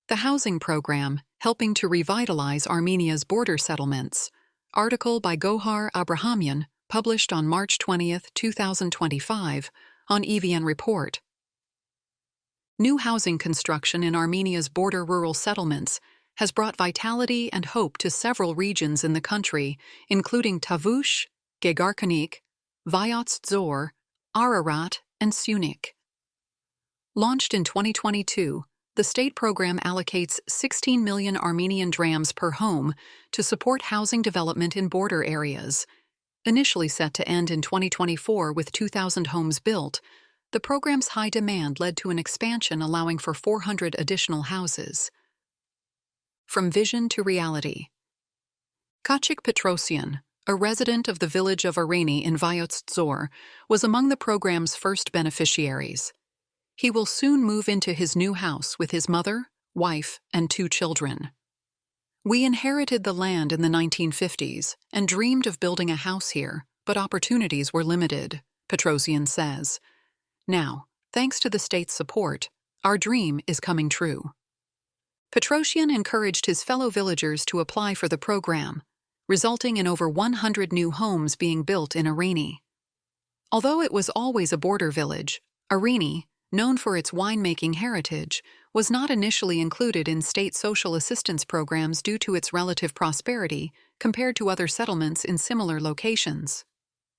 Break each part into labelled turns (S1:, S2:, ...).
S1: The Housing Program, Helping to Revitalize Armenia's Border Settlements. Article by Gohar Abrahamian, published on March 20, 2025, on EVN Report. New housing construction in Armenia's border rural settlements has brought vitality and hope to several regions in the country, including Tavush, Gegarkanik, Vayots Dzor, Ararat, and Syunik. Launched in 2022, the state program allocates 16 million Armenian drams per home to support housing development in border areas. Initially set to end in 2024 with 2,000 homes built, the program's high demand led to an expansion allowing for 400 additional houses. From vision to reality. Kachik Petrosyan, a resident of the village of Areni in Vayots Dzor, was among the program's first beneficiaries. He will soon move into his new house with his mother, wife, and 2 children. We inherited the land in the 1950s and dreamed of building a house here, but opportunities were limited, Petrosyan says. Now, thanks to the state's support, our dream is coming true. Petrosyan encouraged his fellow villagers to apply for the program, resulting in over 100 new homes being built in Areni. Although it was always a border village, Areni, known for its winemaking heritage, was not initially included in state social assistance programs due to its relative prosperity compared to other settlements in similar locations.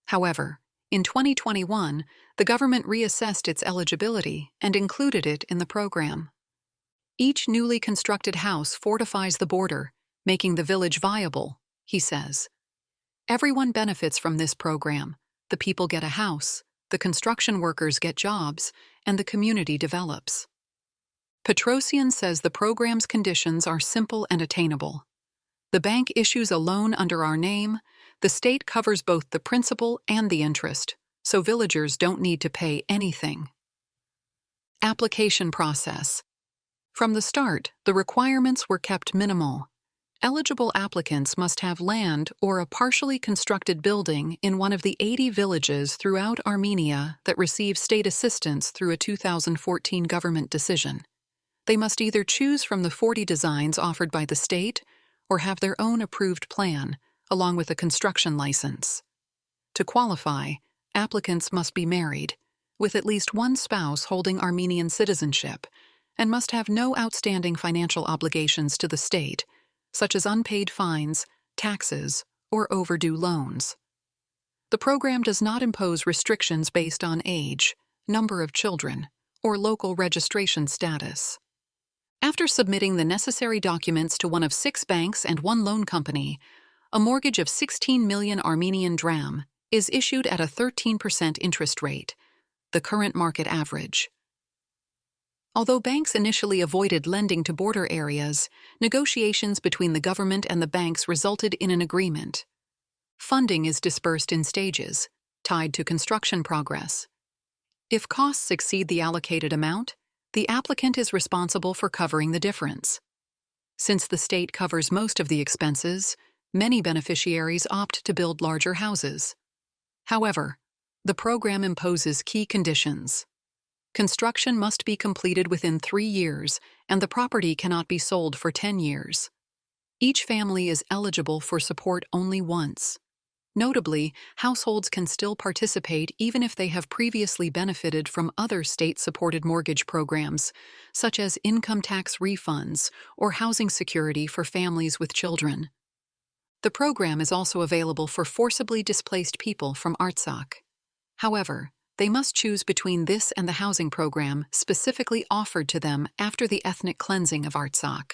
S1: However, in 2021, the government reassessed its eligibility and included it in the program. Each newly constructed house fortifies the border, making the village viable, he says. Everyone benefits from this program. The people get a house, the construction workers get jobs, and the community develops. Petrosyan says the program's conditions are simple and attainable. The bank issues a loan under our name. The state covers both the principal and the interest, so villagers don't need to pay anything. Application process. From the start, the requirements were kept minimal. Eligible applicants must have land or a partially constructed building in one of the 80 villages throughout Armenia that receive state assistance through a 2014 government decision. They must either choose from the 40 designs offered by the state or have their own approved plan, along with a construction license. To qualify, applicants must be married, with at least one spouse holding Armenian citizenship, and must have no outstanding financial obligations to the state, such as unpaid fines, taxes, or overdue loans. The program does not impose restrictions based on age, number of children, or local registration status. After submitting the necessary documents to one of 6 banks and 1 loan company, a mortgage of 16 million Armenian dram is issued at a 13% interest rate, the current market average. Although banks initially avoided lending to border areas, negotiations between the government and the banks resulted in an agreement. Funding is dispersed in stages, tied to construction progress. If costs exceed the allocated amount, the applicant is responsible for covering the difference. Since the state covers most of the expenses, many beneficiaries opt to build larger houses. However, the program imposes key conditions. Construction must be completed within 3 years, and the property cannot be sold for 10 years. Each family is eligible for support only once. Notably, households can still participate even if they have previously benefited from other state-supported mortgage programs, such as income tax refunds or housing security for families with children. The program is also available for forcibly displaced people from Artsakh. However, they must choose between this and the housing program specifically offered to them after the ethnic cleansing of Artsakh.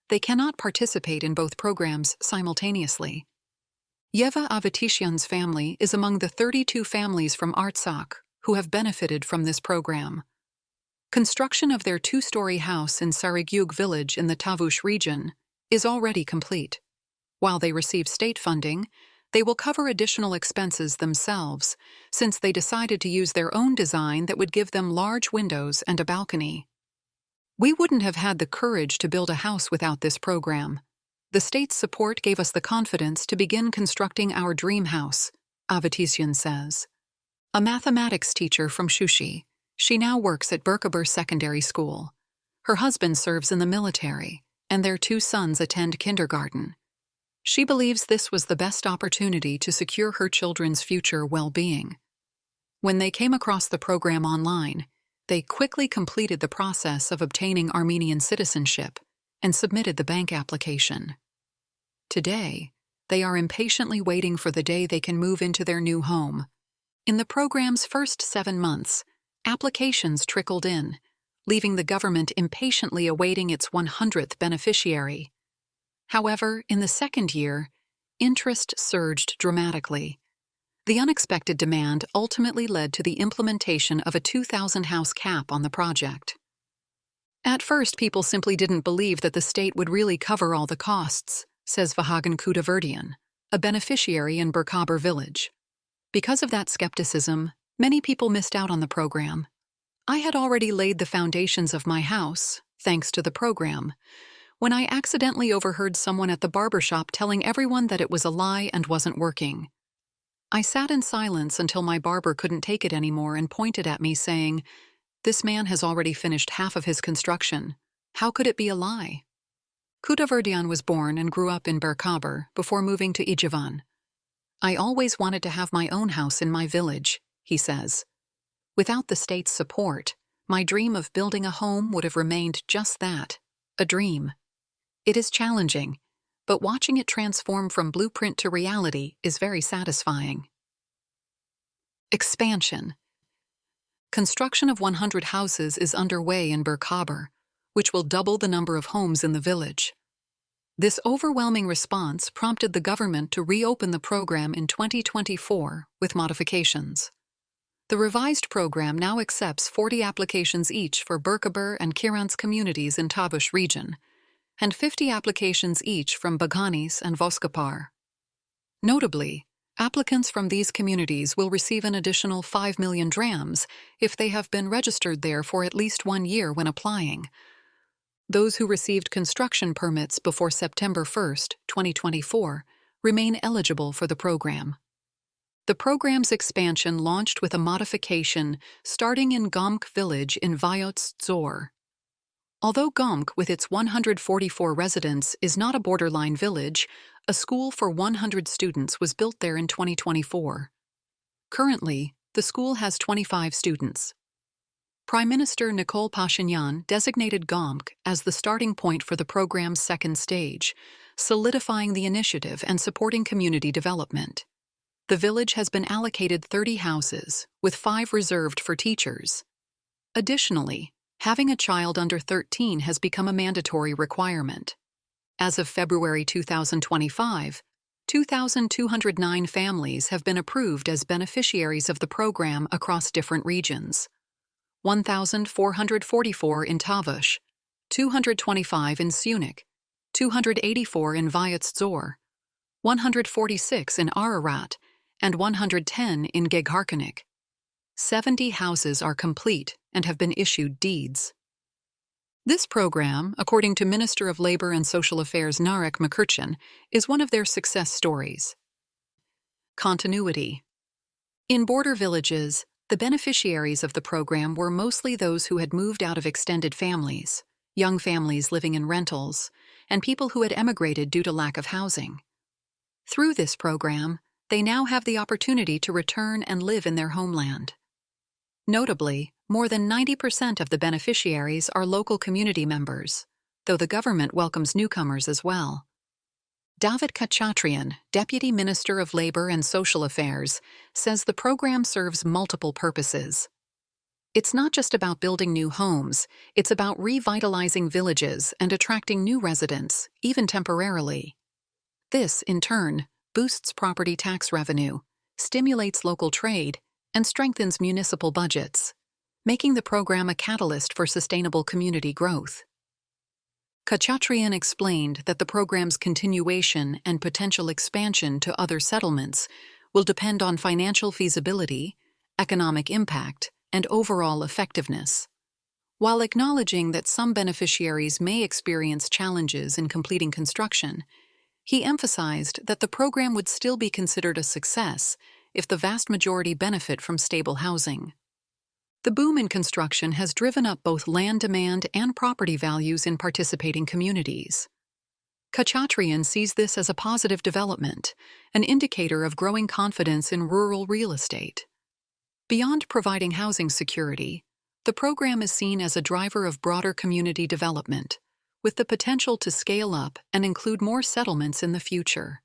S1: They cannot participate in both programs simultaneously. Yeva Avitisyan's family is among the 32 families from Artsakh who have benefited from this program. Construction of their 2-story house in Saragyug village in the Tavush region is already complete. While they receive state funding, they will cover additional expenses themselves, since they decided to use their own design that would give them large windows and a balcony. We wouldn't have had the courage to build a house without this program. The state's support gave us the confidence to begin constructing our dream house, Avitisyan says. A mathematics teacher from Shushi, she now works at Berkebir Secondary School. Her husband serves in the military, and their 2 sons attend kindergarten. She believes this was the best opportunity to secure her children's future well-being. When they came across the program online, they quickly completed the process of obtaining Armenian citizenship and submitted the bank application. Today, they are impatiently waiting for the day they can move into their new home. In the program's first 7 months, applications trickled in, leaving the government impatiently awaiting its 100th beneficiary. However, in the second year, interest surged dramatically. The unexpected demand ultimately led to the implementation of a 2,000-house cap on the project. At first, people simply didn't believe that the state would really cover all the costs, says Vahagan Kudaverdian, a beneficiary in Berkaber village. Because of that skepticism, many people missed out on the program. I had already laid the foundations of my house, thanks to the program, when I accidentally overheard someone at the barbershop telling everyone that it was a lie and wasn't working. I sat in silence until my barber couldn't take it anymore and pointed at me saying, "This man has already finished half of his construction. How could it be a lie?" Kudaverdian was born and grew up in Berkaber before moving to Ijevan. "I always wanted to have my own house in my village," he says. "Without the state's support, my dream of building a home would have remained just that, a dream. It is challenging, but watching it transform from blueprint to reality is very satisfying." Expansion. Construction of 100 houses is underway in Berkaber, which will double the number of homes in the village. This overwhelming response prompted the government to reopen the program in 2024 with modifications. The revised program now accepts 40 applications each for Berkaber and Kirans communities in Tavush region, and 50 applications each from Baganis and Voskapar. Notably, applicants from these communities will receive an additional 5 million drams if they have been registered there for at least 1 year when applying. Those who received construction permits before September 1, 2024, remain eligible for the program. The program's expansion launched with a modification starting in Gomk village in Vayots Dzor. Although Gomk, with its 144 residents, is not a borderline village, a school for 100 students was built there in 2024. Currently, the school has 25 students. Prime Minister Nikol Pashinyan designated Gomk as the starting point for the program's second stage, solidifying the initiative and supporting community development. The village has been allocated 30 houses, with 5 reserved for teachers. Additionally, having a child under 13 has become a mandatory requirement. As of February 2025, 2,209 families have been approved as beneficiaries of the program across different regions. 1,444 in Tavush, 225 in Sunik, 284 in Vayots Dzor, 146 in Ararat, and 110 in Gegharkanik. 70 houses are complete and have been issued deeds. This program, according to Minister of Labor and Social Affairs Narek Makurchan, is one of their success stories. Continuity. In border villages, the beneficiaries of the program were mostly those who had moved out of extended families, young families living in rentals, and people who had emigrated due to lack of housing. Through this program, they now have the opportunity to return and live in their homeland. Notably, more than 90% of the beneficiaries are local community members, though the government welcomes newcomers as well. David Khachatryan, Deputy Minister of Labor and Social Affairs, says the program serves multiple purposes. It's not just about building new homes, it's about revitalizing villages and attracting new residents, even temporarily. This, in turn, boosts property tax revenue, stimulates local trade, and strengthens municipal budgets, making the program a catalyst for sustainable community growth. Khachatryan explained that the program's continuation and potential expansion to other settlements will depend on financial feasibility, economic impact, and overall effectiveness. While acknowledging that some beneficiaries may experience challenges in completing construction, he emphasized that the program would still be considered a success if the vast majority benefit from stable housing. The boom in construction has driven up both land demand and property values in participating communities. Khachatrian sees this as a positive development, an indicator of growing confidence in rural real estate. Beyond providing housing security, the program is seen as a driver of broader community development, with the potential to scale up and include more settlements in the future.